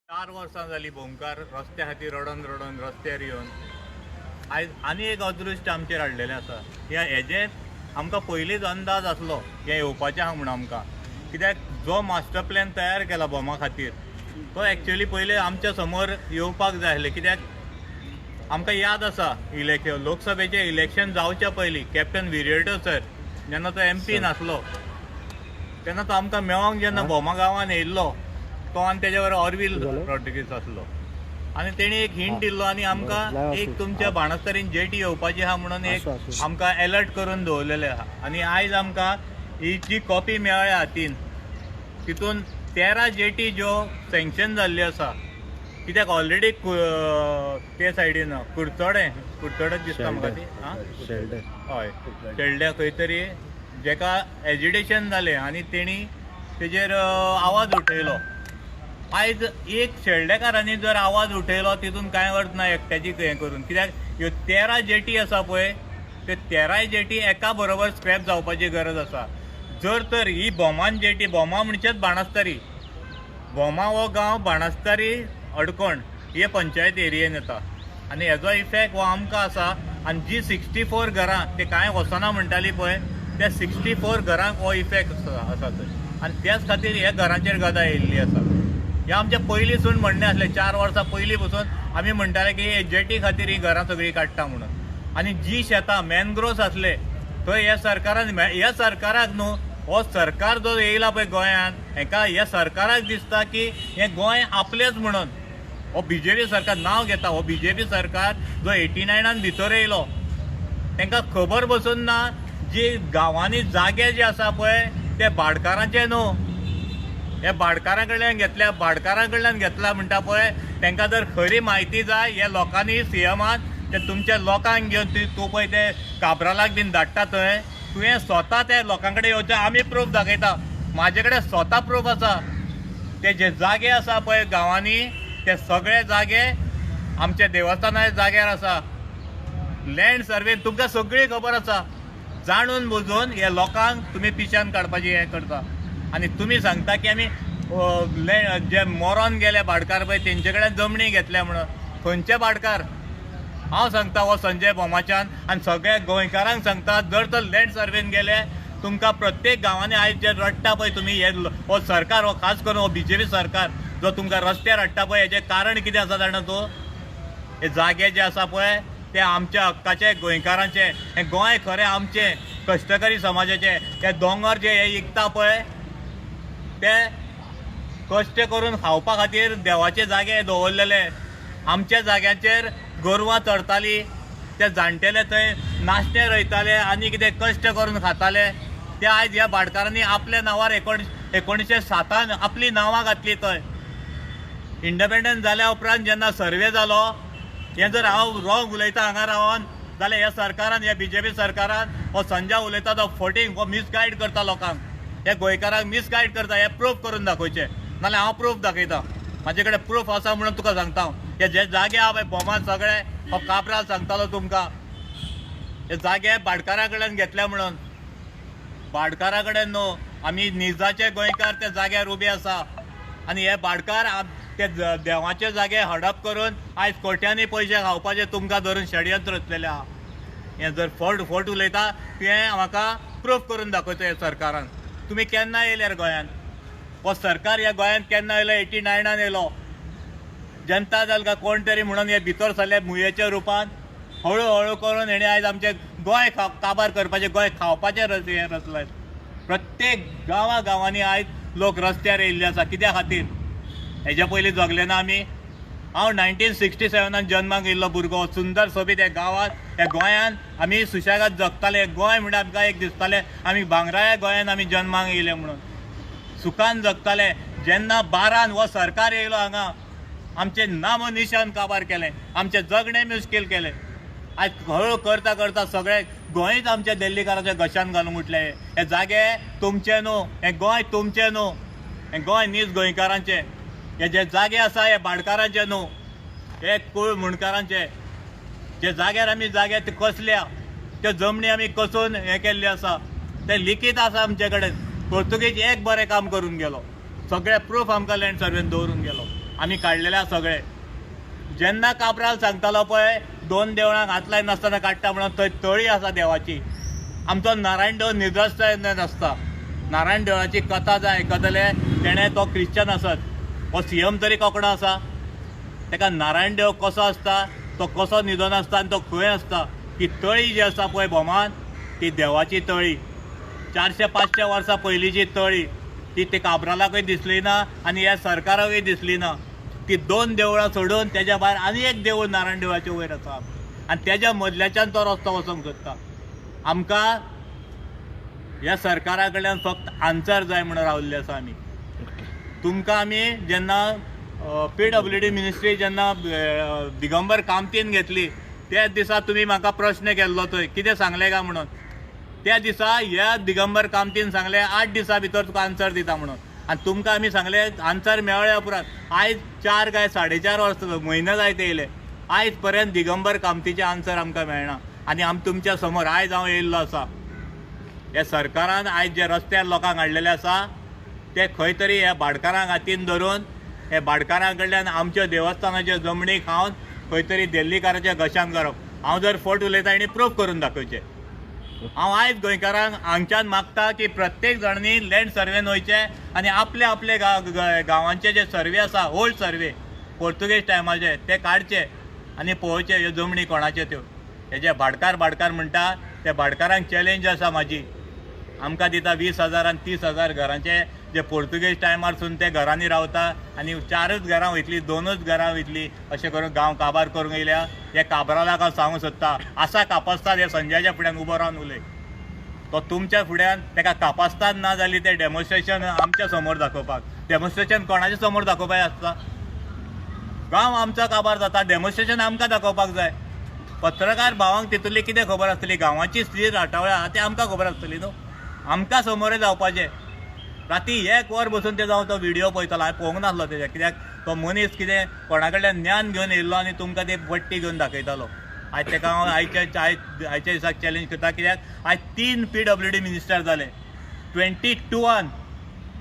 4 वर्सां जालीं भोंवकार रस्त्या खातीर रडोन रडोन रस्त्यार येवन आयज आनी एक अदृश्ट आमचेर हाडलेलें आसा. हेजें आमकां पयलींच अंदाज आसलो हें येवपाचें आहा म्हणून आमकां, कित्याक जो मास्टर प्लॅन तयार केला बोमा खातीर तो एक्चुअली पयलीं आमच्या समोर येवपाक जाय आसलें. कित्याक आमकां याद आसा लोकसभेचें इलेक्शन जावच्या पयलीं कॅप्टन विरेटो सर जेन्ना तो MP नासलो तेन्ना तो आमकां मेळोंक जेन्ना बोमा गांवांत येयल्लो तो आनी तेजे बरोबर ऑरवील रॉड्रिगीस आसलो आनी तेणी एक हिंट दिल्लो आनी आमकां एक तुमच्या बाणस्तारीन जेटी येवपाची आहा म्हणून एक आमकां अलर्ट करून दवरलेलें आहा. आनी आयज आमकां ही जी कॉपी मेळ्ळ्या हातीन तितून 13 जेटी ज्यो सँक्शन जाल्ल्यो आसा. कित्याक ऑलरेडी ते सायडीन कुडचोडे दिसता म्हाका ती हय शेल्ड्या खंय तरी जेका एजिटेशन जालें आनी तेणी तेजेर आवाज उठयलो. आयज एक शेल्डेकारांनी जर आवाज उठयलो तितून कांय अर्थ ना एकट्याची हें करून, कित्याक ह्यो 13 जेटी आसा पळय ते 13 जेटी एका बरोबर स्क्रॅप जावपाची गरज आसा. जर तर ही बोमान जेटी बोमा म्हणचेच बाणस्तारी बोमा हो गांव बाणस्तारी अडकोण हे पंचायत एरियेन येता आनी हेजो इफेक्ट हो आमकां आसा. आनी जी 64 घरां ते कांय वचना म्हणटाली पळय त्या 64 घरांक हो इफेक्ट आसा थंय आनी त्याच खातीर ह्या घरांचेर गदा येयल्ली आसा. हें आमचें पयलींसून म्हणणें आसलें 4 वर्सां पयलीं पसून आमी म्हणटाले की हे जेटी खातीर ही घरां सगळीं काडटा म्हणून. आनी जी शेतां मॅनग्रोव्स आसले थंय ह्या सरकाराक न्हू हो सरकार जो येयला पळय गोंयांत ह्या सरकाराक दिसता की हें गोंय आपलेंच म्हणून. हो BJP सरकार नांव घेता, हो BJP सरकार जो 89 भितर येयलो तांकां खबर बसून ना जी गांवांनी जागे जे आसा पळय ते भाटकारांचे न्हू, हे भाटकारां कडल्यान घेतला म्हणटा पळय तांकां जर खरी म्हायती जाय हे लोकांनी CMान ते तुमच्या लोकांक घेवन तूं पळय ते काब्रालाक बीन धाडटा थंय तुवें स्वता त्या लोकां कडेन येवचें. आमी प्रूफ दाखयता, म्हाजे कडेन स्वता प्रूफ आसा. ते जे जागे आसा पळय गांवांनी ते सगळे जागे आमच्या देवस्थानाच्या जाग्यार आसा. लँड सर्वेन तुमकां सगळी खबर आसा. जाणून बुजून हे लोकांक तुमी पिश्यान काडपाची हें करता आनी तुमी सांगता की आमी जे मरोन गेले भाटकार पळय तेंचे कडेन जमनी घेतल्या म्हणून. खंयचे भाटकार? हांव सांगता हो संजय बोमाच्यान आनी सगळ्या गोंयकारांक सांगता जर तर लँड सर्वेन गेले तुमकां प्रत्येक गांवांनी आयज जे रडटा पळय तुमी हो सरकार हो खास करून हो BJP सरकार जो तुमकां रस्त्यार हाडटा पळय हेजें कारण कितें आसा जाणा तूं? हे जागे जे आसा पळय ते आमच्या हक्काचे गोंयकारांचे. हें गोंय खरें आमचें कश्टकरी समाजाचें. हे दोंगर जे हे विकता पळय ते कश्ट करून खावपा खातीर देवाचे जागे दवरलेले. आमच्या जाग्याचेर गोरवां चरतालीं, ते जाणटेले थंय नाशते रोयताले आनी कितें कश्ट करून खाताले ते आयज ह्या भाटकारांनी आपल्या नांवार 1907 आपली नांवां घातली. थंय इंडिपेंडन्स जाल्या उपरांत जेन्ना सर्वे जालो हें जर हांव रॉंग उलयता हांगा रावन जाल्यार ह्या सरकारान ह्या BJP सरकारान हो संजय उलयता तो फोटींग हो मिसगायड करता लोकांक, हे गोंयकारांक मिसगायड करता. हे प्रूफ करून दाखोवचें नाल्यार हांव प्रूफ दाखयतां. म्हाजे कडेन प्रूफ आसा म्हणून तुका सांगता. हे जे जागे आहा पळय बोमान सगळे हो काब्राल सांगतालो तुमकां हे जागे भाटकारां कडल्यान घेतल्या म्हणून. भाटकारां कडेन न्हू, आमी निजाचे गोंयकार त्या जाग्यार उबे आसा आनी हे भाटकार ते देवाचे जागे हडप करून आयज कोट्यांनी पयशे खावपाचे तुमकां धरून षडयंत्र रचलेलें आहा. हें जर फोट उलयता तुवें म्हाका प्रूफ करून दाखयचो हे सरकारान. तुमी केन्ना येयल्यार गोंयांत? हो सरकार ह्या गोंयांत केन्ना येयलो? 89 येयलो. जनता दल काय कोण तरी म्हणून हे भितर सरले मुयेच्या रुपान हळू करून हेणे आयज आमचें गोंय काबार करपाचें गोंय खावपाचें हें रचलें. प्रत्येक गांवांनी आयज लोक रस्त्यार येयल्ले आसा. कित्या खातीर? हेज्या पयलीं जगले ना आमी? हांव 1967 जल्माक येयल्लो भुरगो सुंदर सोबीत हे गांवांत हे गोंयांत आमी सुशेगाद जगताले. गोंय म्हणल्यार आमकां एक दिसतालें आमी भांगराया गोंयांत आमी जल्माक येयले म्हणून सुखान जगताले. जेन्ना 12 हो सरकार येयलो हांगा आमचें नामो निशान काबार केलें, आमचें जगणें मुश्कील केलें. आयज हळू करता सगळे गोंयच आमच्या दिल्लीकाराच्या घशान घालूंक उठले. हे जागे तुमचे न्हू, हें गोंय तुमचें न्हू, हें गोंय नीज गोंयकारांचें. हे जे जागे आसा हे भाटकारांचे न्हू, हे कूळ मुणकारांचे. जे जाग्यार आमी ते कसल्या त्यो जमनी आमी कसून हें केल्ली आसा ते लिखीत आसा आमचे कडेन. पोर्तुगीज एक बरें काम करून गेलो, सगळे प्रूफ आमकां लँड सर्वेन दवरून गेलो. आमी काडलेले सगळे. जेन्ना काब्राल सांगतालो पळय 2 देवळां घातलाय नासतना काडटा म्हणून थंय तळी आसा देवाची. आमचो नारायण देव निर्दोश नासता. नारायण देवळाची कथा जर आयकतले तेणें तो क्रिश्चन आसत, हो सीएम तरी कोंकणो आसा. ताका नारायण देव कसो आसता, तो कसो निधन आसता आनी तो खंय आसता. ती तळी जी आसा पळय भोमान, ती देवाची तळी. 400-500 वर्सां पयलींची तळी. ती ते काब्रालाकूय दिसली ना आनी ह्या सरकाराकूय दिसली ना. ती 2 देवळां सोडून तेज्या भायर आनी एक देवूळ नारायण देवळाचे वयर आसा आनी तेज्या मदल्याच्यान तो रस्तो वचूंक सोदता. आमकां ह्या सरकारा कडल्यान फक्त आन्सर जाय म्हणून रावल्ले आसा आमी. तुमकां आमी जेन्ना PWD मिनिस्ट्री जेन्ना दिगंबर कामतीन घेतली त्याच दिसा तुमी म्हाका प्रश्न केल्लो थंय कितें सांगलें काय म्हणून. त्या दिसा ह्या दिगंबर कामतीन सांगलें 8 दिसां भितर तुका आन्सर दिता म्हणून. आनी तुमकां आमी सांगलें आन्सर मेळ्ळ्या उपरांत आयज 4 काय 4.5 वर्सां म्हयने जायत येयले. आयज पर्यंत दिगंबर कामतीचें आन्सर आमकां मेळना. आनी आमी तुमच्या समोर आयज हांव येयल्लो आसा. ह्या सरकारान आयज जे रस्त्यार लोकांक हाडलेले आसा ते खंय तरी ह्या भाटकारांक हातीन धरून हे भाटकारां कडल्यान आमच्या देवस्थानाच्यो जमनी खावन खंय तरी दिल्लीकाराच्या घशान करप. हांव जर फोट उलयता आनी प्रूफ करून दाखोवचें. हांव आयज गोंयकारांक हांगच्यान मागता की प्रत्येक जाणांनी लँड सर्वेन वयचें आनी आपले आपले गांवांचे जे सर्वे आसा ओल्ड सर्वे पोर्तुगेज टायमाचे ते काडचे आनी पळोवचे ह्यो जमनी कोणाच्यो त्यो. हे जे भाटकार म्हणटा त्या भाटकारांक चॅलेंज आसा म्हाजी. आमकां दिता 20,000 आनी 30,000 घरांचे जे पोर्तुगेज टायमारसून ते घरांनी रावता आनी 4च घरां वयतली 2च घरां वयतली अशें करून गांव काबार करूंक येयल्या. हे काबरालाक हांव सांगूंक सोदता आसा कापासतात हे संजयाच्या फुड्यान उबो रावन उलय. तो तुमच्या फुड्यान ताका कापासतात ना जाली ते डेमॉन्स्ट्रेशन आमच्या समोर दाखोवपाक. डेमॉन्स्ट्रेशन कोणाच्या समोर दाखोवपाक आसता. गांव आमचो काबार जाता डेमॉन्स्ट्रेशन आमकां दाखोवपाक जाय. पत्रकार भावांक तितूंतली कितें खबर आसतली गांवाची स्थिती राटावळ्या ते आमकां खबर आसतली न्हू. आमकां समोर जावपाचें. राती 1 वर बसून ते जावन तो व्हिडियो पळयतालो. हांवें पळोवंक नासलो तेजे कित्याक तो मनीस कितें कोणा कडल्यान ज्ञान घेवन येयल्लो आनी तुमकां ते बट्टी घेवन दाखयतालो. आयज ताका हांव आयच्या दिसाक चॅलेंज करता कित्याक आयज 3 PWD मिनिस्टर जाले. 22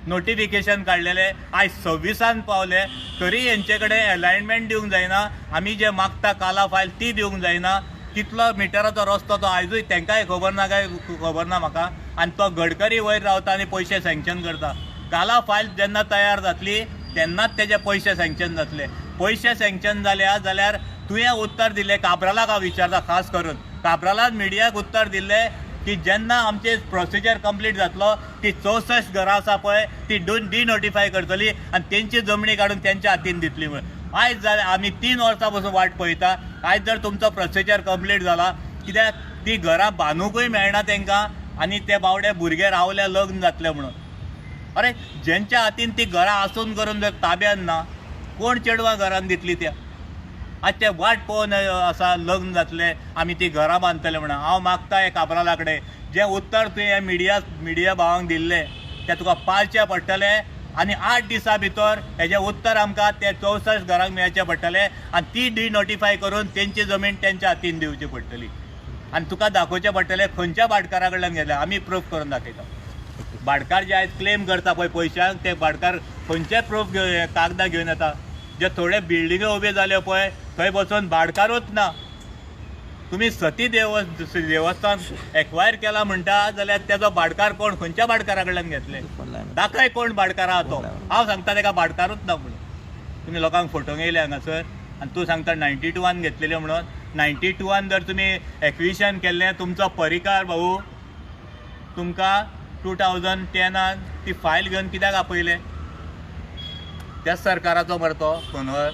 नोटिफिकेशन काडलेले आयज 26 पावले तरी हेंचे कडेन अलायनमेंट दिवंक जायना. आमी जे मागता काला फायल ती दिवंक जायना. कितलो मिटराचो रस्तो तो आयजूय तांकांय खबर ना काय खबर ना म्हाका. आनी तो गडकरी वयर रावता आनी पयशे सँक्शन करता. काला फायल जेन्ना तयार जातली तेन्नाच तेजे पयशे सँक्शन जातले. पयशे सँक्शन जाल्या जाल्यार तुवें उत्तर दिलें काब्रालाक हांव विचारता खास करून. काब्रालान मिडियाक उत्तर दिल्लें की जेन्ना आमचे प्रोसिजर कंप्लीट जातलो ती 64 घरां आसा पळय ती डिनोटिफाय करतली आनी तेंची जमनी काडून तेंच्या हातीन दितली म्हणून. आयज जाल्यार आमी 3 वर्सां पासून वाट पळयता. आयज जर तुमचो प्रोसिजर कंप्लीट जाला कित्याक ती घरां बांदूंकूय मेळना तांकां आनी ते बावडे भुरगे रावले लग्न जातले म्हणून. अरे जेंच्या हातीन ती घरां आसून करून जर ताब्यान ना कोण चेडवां घरान दितली त्या. आज ते वाट पळोवन आसा लग्न जातले आमी ती घरां बांदतले म्हणून. हांव मागता हे काब्राला कडेन जें उत्तर तुवें मिडिया भावांक दिल्लें तें तुका पाळचें पडटलें आनी 8 दिसां भितर हेजें उत्तर आमकां ते 64 घरांक मेळचें पडटलें आनी ती डिनोटिफाय करून तेंची जमीन तेंच्या हातीन दिवची पडटली. आनी तुका दाखोवचें पडटलें खंयच्या भाटकारा कडल्यान गेलें आमी प्रूफ करून दाखयता. भाटकार जे आयज क्लेम करता पळय पयशांक ते भाटकार खंयचे प्रूफ कागदां घेवन येता. जे थोडे बिल्डिंग्यो उबे जाल्यो पळय थंय बसून भाटकारूच ना. तुमी सती देवस्थान एक्वायर केला म्हणटा जाल्यार तेजो भाटकार कोण खंयच्या भाटकारा कडल्यान घेतले दाखय कोण भाटकार आहा तो. हांव सांगता ताका भाटकारूच ना म्हणून. तुमी लोकांक फोटोंक येयले हांगासर आनी तूं सांगता 92 घेतलेले म्हणून. 92 जर तुमी एक्विशन केल्लें तुमचो परिकार भाऊ तुमकां 2010 ती फायल घेवन कित्याक आपयले त्याच सरकाराचो मरे तो फोनवर.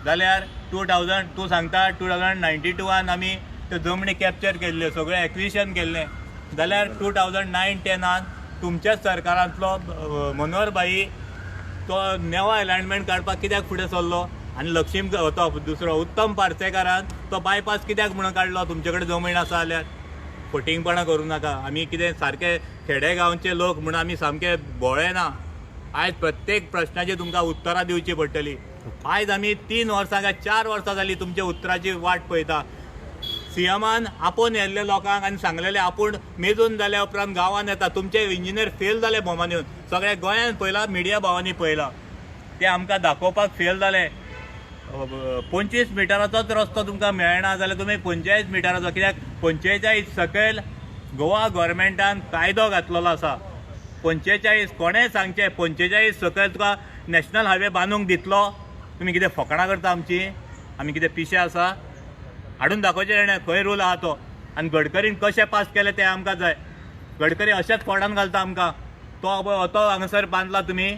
जाल्यार 2000 तूं सांगता 2092 आमी त्यो जमनी कॅप्चर केल्ल्यो सगळें एक्विशन केल्लें. जाल्यार 2009-10 तुमच्याच सरकारांतलो मनोहर भाई तो नेवा अलायनमेंट काडपाक कित्याक फुडें सरलो आनी लक्ष्मी तो दुसरो उत्तम पार्सेकारान तो बायपास कित्याक म्हणून काडलो. तुमचे कडेन जमीन आसा जाल्यार फटिंगपणां करूं नाका. आमी कितें सारके खेडेगांवचे लोक म्हणून आमी सामके भोळे ना. आयज प्रत्येक प्रश्नाची तुमकां उतरां दिवची पडटली. आयज आमी 3 वर्सां काय 4 वर्सां जालीं तुमच्या उतराची वाट पळयता. सीएमान आपूण येल्ले लोकांक आनी सांगलेले आपूण मेजून जाल्या उपरांत गांवांत येता. तुमचे इंजिनियर फेल जाले भोमान येवन सगळ्या गोंयान पळयला मिडिया भावांनी पळयला. ते आमकां दाखोवपाक फेल जाले. 25 मिटराचोच रस्तो तुमकां मेळना जाल्यार तुमी 45 मिटराचो, कित्याक 45 सकयल गोवा गव्हर्मेंटान कायदो घातलेलो आसा. 45 कोणें सांगचें 45 सकयल तुका नॅशनल हायवे बांदूंक दितलो? तुमी कितें फकाणां करता आमी कितें पिशे आसा? हाडून दाखोवचें तेणें खंय रूल आहा तो. आनी गडकरीन कशें पास केलें तें आमकां जाय. गडकरी अशेंच फोडान घालता आमकां. तो हांगासर बांदला तुमी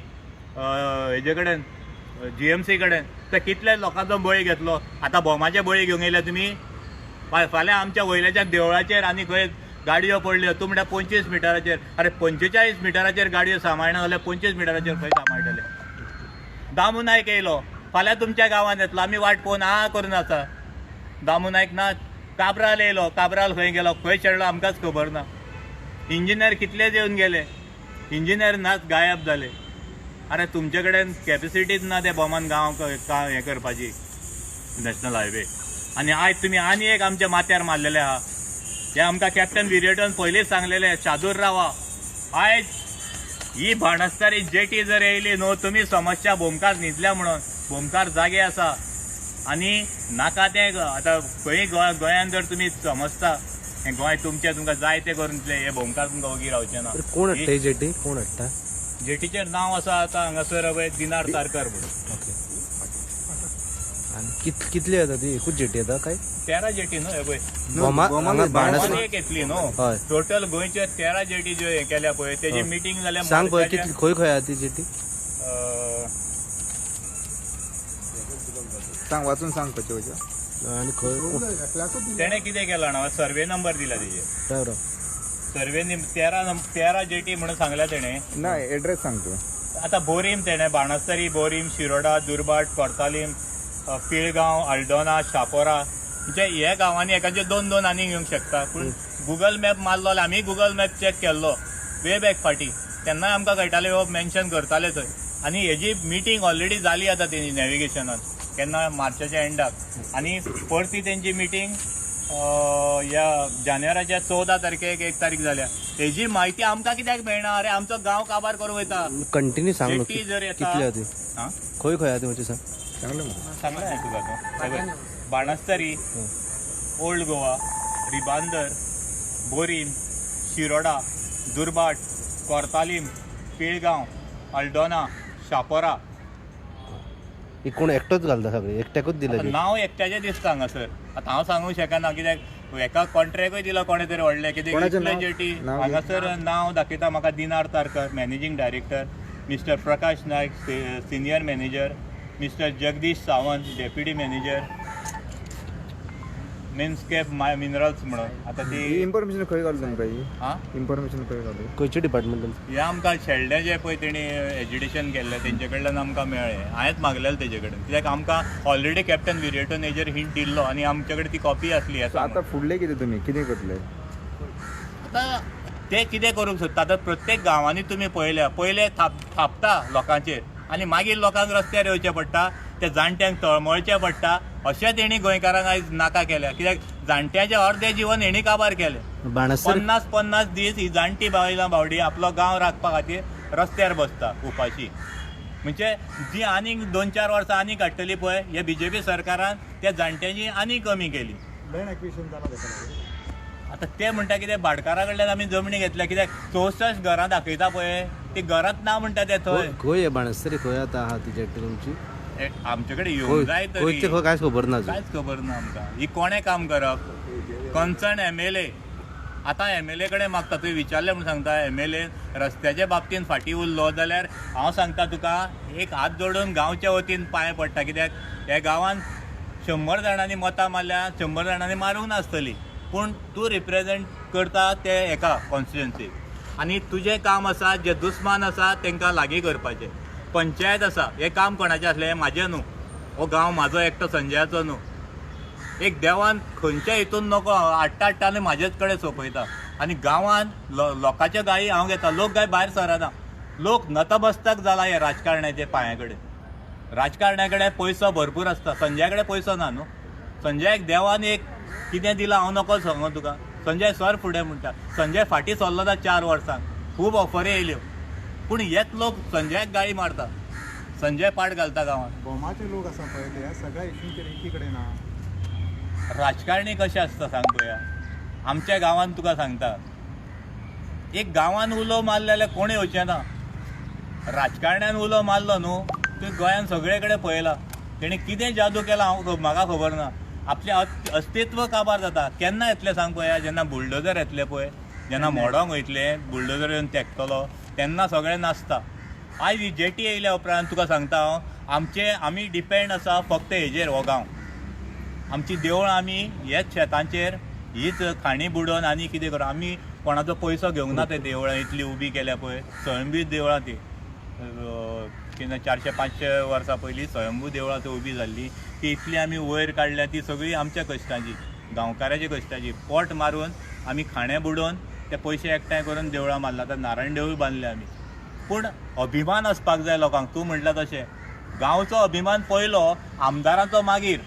हेजे कडेन GMC कडेन. तर कितले लोकांचो बळी घेतलो. आतां बोमाचे बळी घेवंक येयले तुमी. फाल्यां आमच्या वयल्याच्या देवळाचेर आनी खंय गाडयो पडल्यो. तूं म्हणटा 25 मिटराचेर. अरे 45 मिटराचेर गाडयो सांबाळना जाल्यार 25 मिटराचेर खंय सांबाळटले. दामू नायक येयलो, फाल्यां तुमच्या गांवांत येतलो. आमी वाट पळोवन करून आसा. दामू नायक ना. काब्राल येयलो, काब्राल खंय गेलो, खंय चडलो आमकांच खबर ना. इंजिनियर कितलेच येवन गेले, इंजिनियर नाच, गायब जाले. अरे तुमचे कडेन कॅपेसिटीच ना ते बोमान गांव हें करपाची नॅशनल हायवे. आनी आयज तुमी आनी एक आमच्या माथ्यार मारलेले आहा. हे आमकां कॅप्टन विरेटन पयलींच सांगलेले शादूर रावा. आयज ही बाणस्तारी जेटी जर येयली न्हू, तुमी समस्या बोमकार न्हिदल्या म्हणून. बोमकार जागे आसा आनी नाका तें आतां खंय गोंयांत जर तुमी समजता हें गोंय तुमचें, तुमकां जाय तें करून दितलें, हे बोमकार तुमकां ओगी रावचें ना. कोण हाडटा जेटी? कोण हाडटा? जेटीचेर नांव आसा आतां हांगासर दिनार तारकर म्हणून. ओके. आनी कितली येता ती? एकूच जेटी येता काय? 13 जेटी न्हू हे पळय. बाणस्तारी एक येतली न्हू. हय. टोटल गोंयचे 13 जेटी ज्यो हे केल्या पळय तेजी मिटींग जाल्या. सांग पळय कितली खंय खंय आहा ती जेटी? सांग, वाचून सांग कशें वयचें. आनी खंय तेणें कितें केलां ना, सर्वे नंबर दिला तेजेर. राव सर्वे 13 जेटी म्हणून सांगल्या तेणें. ना एड्रेस सांग तूं. आतां बोरीम तेणें बाणस्तारी, बोरीम, शिरोडा, दुर्बाट, कोर्तालीम, पिळगांव, आल्डोना, शापोरा, म्हणजे हे गांवांनी एकाचे 2-2 आनी घेवंक शकता. पूण गुगल मॅप मारलो जाल्यार आमी गुगल मॅप चॅक केल्लो वे बॅक फाटी, तेन्नाय आमकां कळटालें हो मेन्शन करताले थंय. आनी हेजी मिटींग ऑलरेडी जाली आतां तेजी नॅविगेशनान केन्ना मार्चाच्या एंडाक. आनी परती तेंची मिटींग ह्या जानेवारीच्या 14 तारखेक 1 तारीख जाल्या. हेजी म्हायती आमकां कित्याक मेळना? अरे आमचो गांव काबार करूं वयता. कंटिन्यू सांग न्हू. जेटी जर येता कितली आहा ती? खंय खंय आहा ती मातशें सांग. सांगलें हांवें तुका तो. बाणस्तारी, ओल्ड गोवा, रिबांदर, बोरीम, शिरोडा, दुर्बाट, कोर्तालीम, पिळगांव, आल्डोना, शापोरा. ही कोण एकटोच घालता सगळें? एकट्याकूच दिलें? नांव एकट्याचें दिसता हांगासर. आतां हांव सांगूंक शकना कित्याक हेका कॉन्ट्रॅक्टूय दिलो कोणे तरी व्हडले. कितें जेटी हांगासर नांव दाखयता म्हाका Dinar Tarkar, managing director, mister Prakash Naik, senior manager, mister Jagdish Sawant, deputy manager, Minscape minerals म्हणून. आतां ती इन्फॉर्मेशन खंय घालूं तुमकां? ही हां इन्फॉर्मेशन खंय घालूं? खंयचे डिपार्टमेंटल? हे आमकां शेल्डे जे पळय तेणी एज्युकेशन केल्लें तेंचे कडल्यान आमकां मेळ्ळें. हांवेंच मागलेलें तेजे कडेन, कित्याक आमकां ऑलरेडी कॅप्टन विरेटन हेजेर हिंट दिल्लो आनी आमचे कडेन ती कॉपी आसली. आतां फुडलें कितें तुमी कितें करतले? आतां ते कितें करूंक सोदता? आतां प्रत्येक गांवांनी तुमी पळयल्या पयले थापता लोकांचेर आनी मागीर लोकांक रस्त्यार येवचें पडटा, ते जाणट्यांक तळमळचें पडटा. अशें तेणी गोंयकारांक आयज नाका केल्या. कित्याक जाणट्याचें अर्दें जीवन हेणी काबार केलें. बाणस्तारी 50 दीस ही जाणटी बायलां बावडी आपलो गांव राखपा खातीर रस्त्यार बसता उपाशी. म्हणजे जी आनीक 2-4 वर्सां आनीक हाडटली पळय हे BJP सरकारान त्या जाणट्यांची आनी कमी केली. आतां ते म्हणटा कितें भाटकारा कडल्यान आमी जमनी घेतल्या, कित्याक 64 घरां दाखयता पळय ती घरांच ना म्हणटा ते थंय. खंय बाणस्तारी खंय आतां आहा ती जेटी तुमची? आमचे कडेन येवंक जाय तरी खंय कांयच खबर ना. कांयच खबर ना आमकां. ही कोणें काम करप? Concern MLA. आतां MLA कडेन मागता, तुवें विचारलें म्हणून सांगता. MLA रस्त्याच्या बाबतींत फाटीं उरलो जाल्यार हांव सांगता तुका एक हात जोडून गांवच्या वतीन पांय पडटा. कित्याक ह्या गांवांत 100 जाणांनी मतां मारल्या, 100 जाणांनी मारूंक नासतली. पूण तूं रिप्रेझेंट करता ते एका कॉन्स्टिट्युएन्सी आनी तुजें काम आसा जे दुस्मान आसा तांकां लागीं करपाचें. पंचायत आसा हें काम कोणाचें आसलें? हें म्हाजें न्हू. हो गांव म्हाजो एकटो संजयाचो न्हू. एक देवान खंयच्या हितून नको हाडटा आनी म्हाजेच कडेन सोंपयता. आनी गांवांत लोकांच्यो गायी हांव घेता, लोक गाय भायर सरना. लोक नतमस्तक जाला हे राजकारण्याचे पांया कडेन. राजकारण्या कडेन पयसो भरपूर आसता, संजया कडेन पयसो ना न्हू. संजयाक देवान एक कितें दिलां हांव नकळो सांगू तुका. संजय सर फुडें म्हणटा. संजय फाटीं सरलो ना 4 वर्सांक, खूब ऑफरी येयल्यो, पूण हेच लोक संजयाक गाळी मारता. संजय पाट घालता गांवांत. गोमाचे लोक आसा पळय ते सगळ्या इश्यूंचेर एकी कडेन ना. राजकारणी कशें आसता सांग पळया. आमच्या गांवांत तुका सांगता, एक गांवांत उलो मारले जाल्यार कोणूय येवचें ना. राजकारण्यान उलो मारलो न्हू, तुवें गोंयान सगळे कडेन पळयलां. तेणें कितें जादू केला म्हाका खबर ना. आपलें अस्तित्व काबार जाता. केन्ना येतलें सांग पळया, जेन्ना बुलडोजर येतले पळय, जेन्ना मोडोंक वयतले, बुलडोजर येवन तेंकतलो, तेन्ना सगळें नासता. आयज ही जेटी येयल्या उपरांत तुका सांगता हांव, आमी डिपेंड आसा फक्त हेजेर हो गांव. आमची देवळां आमी हेच शेतांचेर हीच खाणी बुडोवन आनी कितें करूं. आमी कोणाचो पयसो घेवंक ना. ते देवळां इतली उबी केल्या पळय, स्वयंभू देवळां ती कितें 400-500 वर्सां पयलीं स्वयंभू देवळां ती उबी जाल्ली. ती इतली आमी वयर काडल्या, ती सगळी आमच्या कश्टांची, गांवकाराच्या कश्टाची. पोट मारून आमी खाणें बुडोवन ते पयशे एकठांय करून देवळां बांदला. आतां नारायण देवूळ बांदलें आमी. पूण अभिमान आसपाक जाय लोकांक. तूं म्हटलां तशें गांवचो अभिमान पयलो, आमदाराचो मागीर,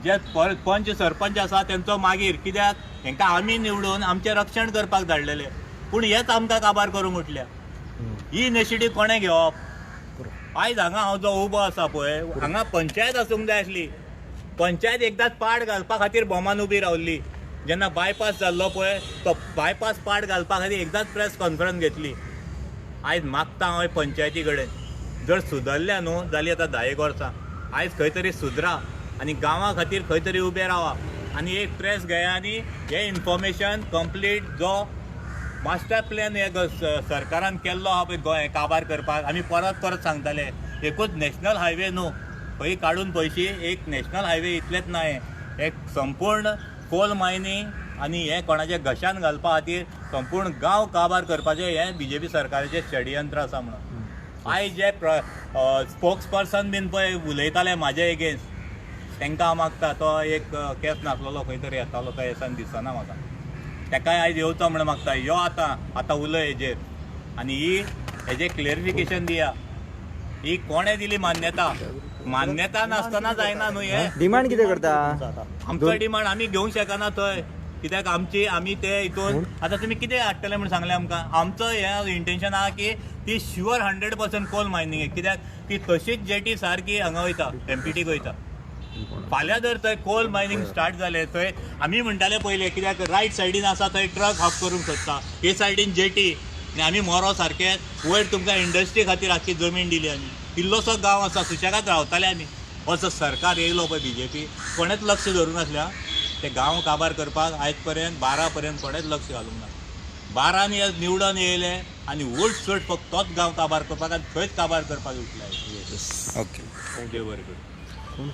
जे पंच सरपंच आसा तेंचो मागीर. कित्याक हेंकां आमी निवडून आमचें रक्षण करपाक धाडलेले, पूण हेच आमकां काबार करूंक उठल्या. ही इनिशिएटीव कोणें घेवप. आयज हांगा हांव जो उबो आसा पळय, हांगा पंचायत आसूंक जाय आसली. पंचायत एकदांच पाड घालपा खातीर बोमान उबी रावल्ली. जेन्ना बायपास जाल्लो पळय, तो बायपास पाड घालपा खातीर एकदांच प्रेस कॉन्फरन्स घेतली. आयज मागता हांव पंचायती कडेन, जर सुदरल्या न्हू जाल्यार आतां 10 वर्सां आयज खंय तरी सुदरा आनी गांवा खातीर खंय तरी उबे रावा आनी एक प्रेस घेया आनी हे इन्फॉर्मेशन कंप्लीट जो मास्टर प्लॅन हे सरकारान केल्लो आहा पळय गोंय काबार करपाक. आमी परत परत सांगताले, एकूच नॅशनल हायवे न्हू, खंय काडून पयशी एक नॅशनल हायवे इतलेंच ना. हे संपूर्ण कोल मायनींग आनी हे कोणाचे घशान घालपा खातीर संपूर्ण गांव काबार करपाचें हे BJP सरकाराचें षडयंत्र आसा म्हणून. आयज जे स्पोक्स पर्सन बीन पळय उलयताले म्हाजे एगेन्स्ट, तांकां हांव मागता, तो एक केस नासलेलो खंय तरी येतालो, तो येसान दिसना म्हाका. ताकाय आयज येवचो म्हणून मागता. यो आतां उलय हेजेर आनी हेजें क्लियरिफिकेशन दिया. ही कोणें दिली मान्यता नासतना जायना न्हू. हे डिमांड कितें करता. आमचो डिमांड आमी घेवंक शकना थंय. कित्याक आमी ते हितून आतां तुमी कितें हाडटले म्हण सांगलें आमकां. आमचो हें इंटेंशन आहा की ती शुअर 100% कोल मायनींग. कित्याक ती तशीच जेटी सारकी हांगा वयता, MPTक वयता. फाल्यां जर थंय कोल मायनींग स्टार्ट जालें, थंय आमी म्हणटाले पयले, कित्याक रायट सायडीन आसा थंय ट्रक हाफ करूंक सोदता, हे सायडीन जेटी, आनी आमी मोरो सारके वयर तुमकां इंडस्ट्री खातीर आख्खी जमीन दिली. आमी इल्लोसो गांव आसा, सुशेगाद रावताले आमी. असो सरकार येयलो पळय BJP, कोणेच लक्ष धरूंक नासल्या ते गांव काबार करपाक. आयज पर्यंत 12 पर्यंत कोणेच लक्ष घालूंक ना. 12 निवडून येयले आनी उलट सुट फक्त तोच गांव काबार करपाक आनी थंयच काबार करपाक उठले. ओके. देव बरें करूं.